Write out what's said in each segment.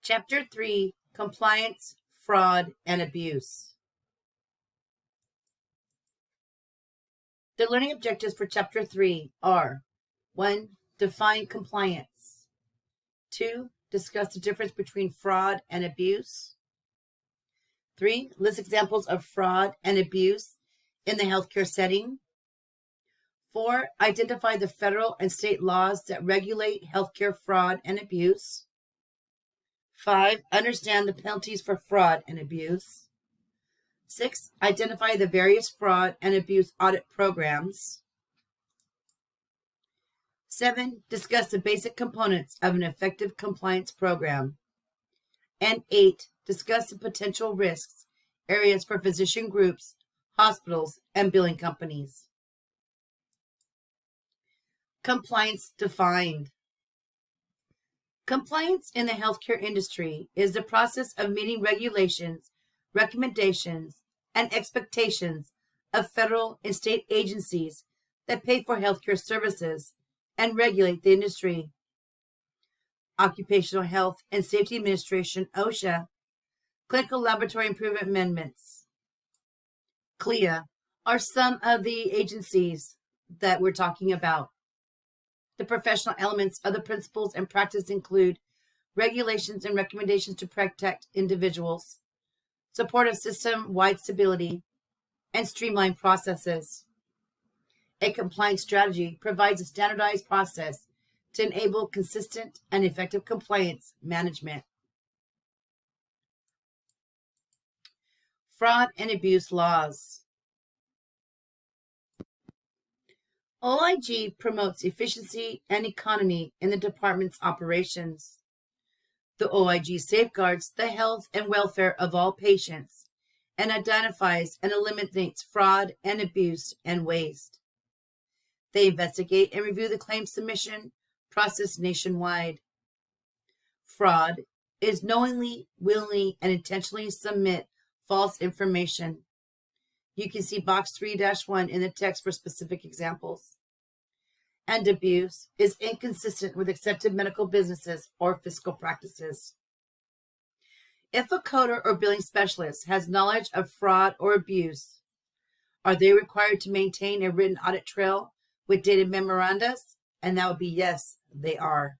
Chapter 3, Compliance, Fraud, and Abuse. The learning objectives for Chapter 3 are 1. Define compliance. 2. Discuss the difference between fraud and abuse. 3. List examples of fraud and abuse in the healthcare setting. 4. Identify the federal and state laws that regulate healthcare fraud and abuse. 5. Understand the penalties for fraud and abuse. 6. Identify the various fraud and abuse audit programs. 7. Discuss the basic components of an effective compliance program. And 8. Discuss the potential risks, areas for physician groups, hospitals, and billing companies. Compliance defined. Compliance in the healthcare industry is the process of meeting regulations, recommendations, and expectations of federal and state agencies that pay for healthcare services and regulate the industry. Occupational Health and Safety Administration, OSHA, Clinical Laboratory Improvement Amendments, CLIA, are some of the agencies that we're talking about. The professional elements of the principles and practice include regulations and recommendations to protect individuals, support of system-wide stability, and streamlined processes. A compliance strategy provides a standardized process to enable consistent and effective compliance management. Fraud and abuse laws. OIG promotes efficiency and economy in the department's operations. The OIG safeguards the health and welfare of all patients and identifies and eliminates fraud and abuse and waste. They investigate and review the claim submission process nationwide. Fraud is knowingly, willingly, and intentionally submit false information. You can see box 3-1 in the text for specific examples. And abuse is inconsistent with accepted medical businesses or fiscal practices. If a coder or billing specialist has knowledge of fraud or abuse, are they required to maintain a written audit trail with dated memoranda? And that would be yes, they are.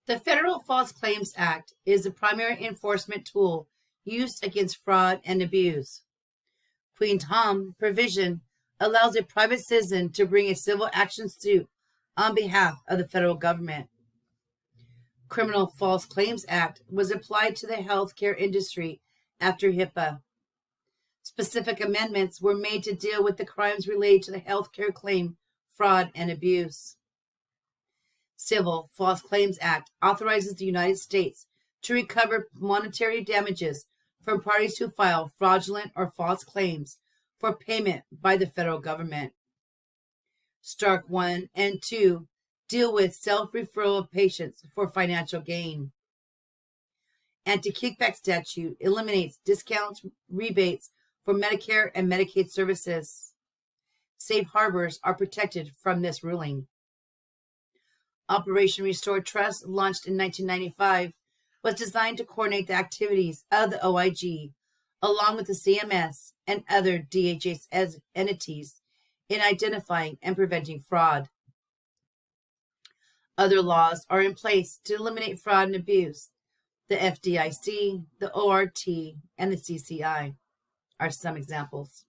The Federal False Claims Act is the primary enforcement tool used against fraud and abuse. Queen Tom provision allows a private citizen to bring a civil action suit on behalf of the federal government. Criminal False Claims Act was applied to the healthcare industry after HIPAA. Specific amendments were made to deal with the crimes related to the healthcare claim, fraud, and abuse. Civil False Claims Act authorizes the United States to recover monetary damages from parties who file fraudulent or false claims for payment by the federal government. Stark 1 and 2 deal with self-referral of patients for financial gain. Anti-kickback statute eliminates discounts, rebates for Medicare and Medicaid services. Safe harbors are protected from this ruling. Operation Restore Trust, launched in 1995, was designed to coordinate the activities of the OIG, along with the CMS and other DHS entities, in identifying and preventing fraud. Other laws are in place to eliminate fraud and abuse. The FDIC, the ORT, and the CCI are some examples.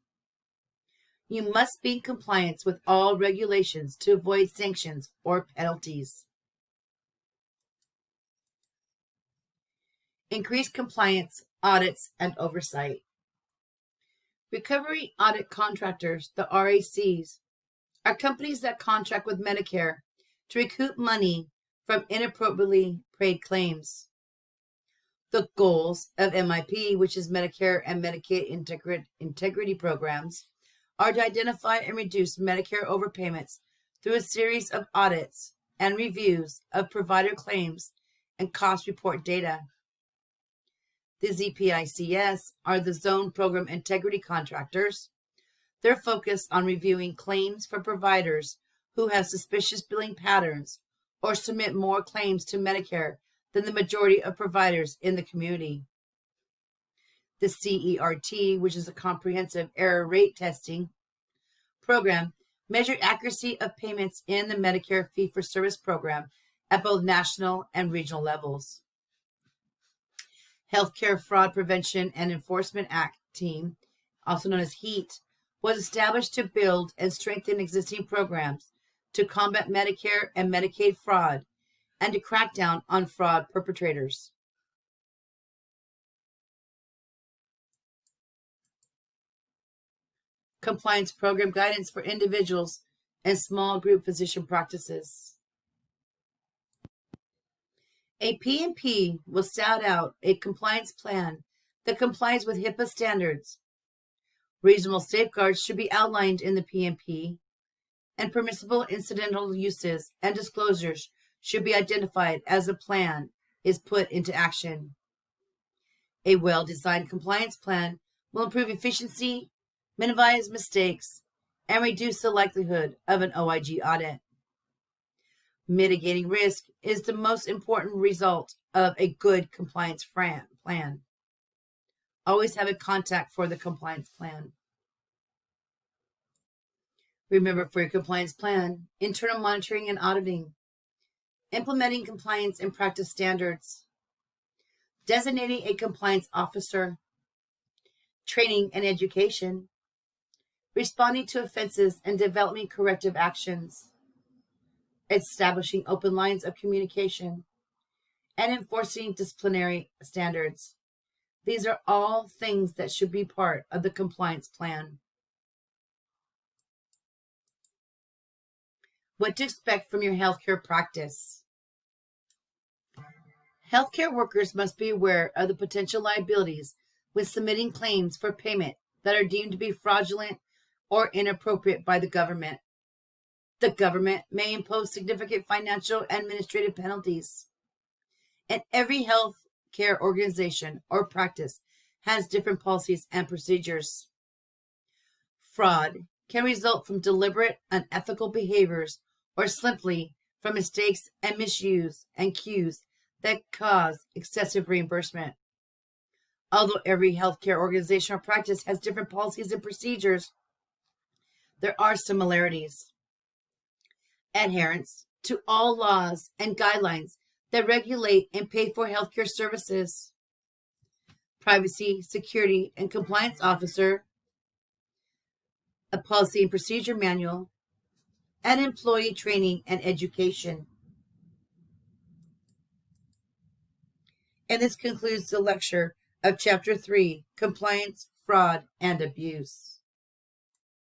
You must be in compliance with all regulations to avoid sanctions or penalties. Increased compliance, audits, and oversight. Recovery audit contractors, the RACs, are companies that contract with Medicare to recoup money from inappropriately paid claims. The goals of MIP, which is Medicare and Medicaid integrity programs, are to identify and reduce Medicare overpayments through a series of audits and reviews of provider claims and cost report data. The ZPICS are the Zone Program Integrity Contractors. They're focused on reviewing claims for providers who have suspicious billing patterns or submit more claims to Medicare than the majority of providers in the community. The CERT, which is a comprehensive error rate testing program, measured accuracy of payments in the Medicare fee-for-service program at both national and regional levels. Healthcare Fraud Prevention and Enforcement Act team, also known as HEAT, was established to build and strengthen existing programs to combat Medicare and Medicaid fraud and to crack down on fraud perpetrators. Compliance program guidance for individuals and small group physician practices. A P&P will set out a compliance plan that complies with HIPAA standards. Reasonable safeguards should be outlined in the P&P, and permissible incidental uses and disclosures should be identified as the plan is put into action. A well-designed compliance plan will improve efficiency, minimize mistakes, and reduce the likelihood of an OIG audit. Mitigating risk is the most important result of a good compliance plan. Always have a contact for the compliance plan. Remember, for your compliance plan, internal monitoring and auditing, implementing compliance and practice standards, designating a compliance officer, training and education, responding to offenses and developing corrective actions, establishing open lines of communication, and enforcing disciplinary standards. These are all things that should be part of the compliance plan. What to expect from your healthcare practice. Healthcare workers must be aware of the potential liabilities when submitting claims for payment that are deemed to be fraudulent or inappropriate by the government. The government may impose significant financial and administrative penalties. And every healthcare organization or practice has different policies and procedures. Fraud can result from deliberate, unethical behaviors or simply from mistakes and misuse and cues that cause excessive reimbursement. Although every healthcare organization or practice has different policies and procedures, there are similarities. Adherence to all laws and guidelines that regulate and pay for healthcare services. Privacy, security, and compliance officer, a policy and procedure manual, and employee training and education. And this concludes the lecture of Chapter 3, Compliance, Fraud, and Abuse.